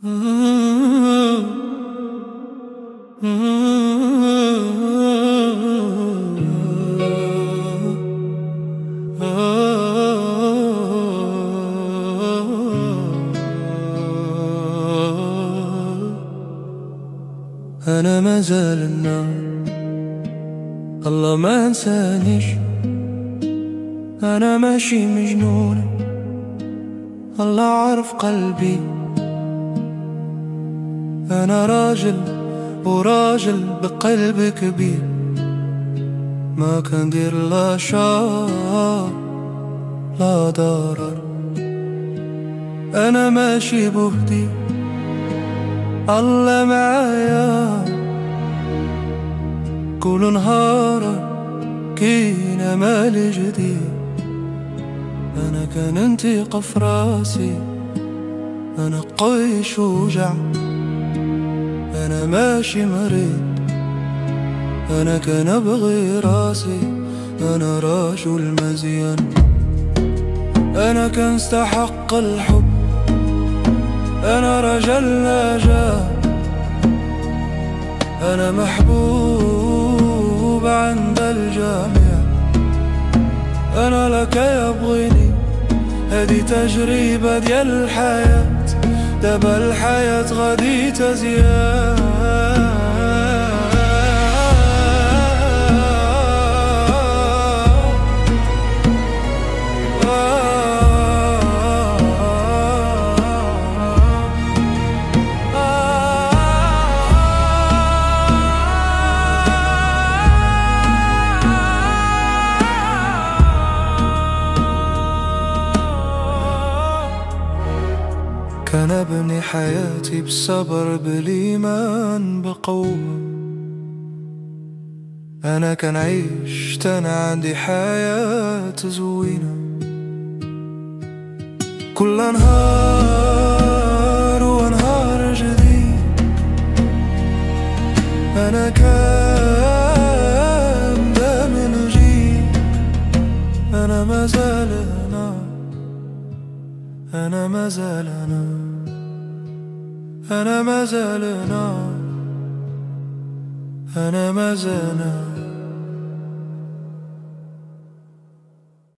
أنا ما زال النار، الله ما انسانيش. أنا ماشي مجنون، الله عارف قلبي. أنا راجل وراجل بقلب كبير، ما كندير لا شر لا ضرر. أنا ماشي بوحدي، الله معايا كل نهار كاين امل جديد. انا كان انتيق في راسي، انا قوي شجاع، انا ماشي مريض، انا كان ابغي راسي، انا رجل مزيان، انا كان استحق الحب، أنا رجل نجاة، أنا محبوب عند الجميع. أنا لك يبغيني، هذه تجربة ديال الحياة، دابا الحياة غادي تزيان. كان ابني حياتي بالصبر بالإيمان بقوة. أنا كان عيشت، أنا عندي حياة زوينة، كل نهار ونهار جديد. أنا كان دائما جيد، أنا ما زال أنا ما زال أنا ما زال أنا ما زال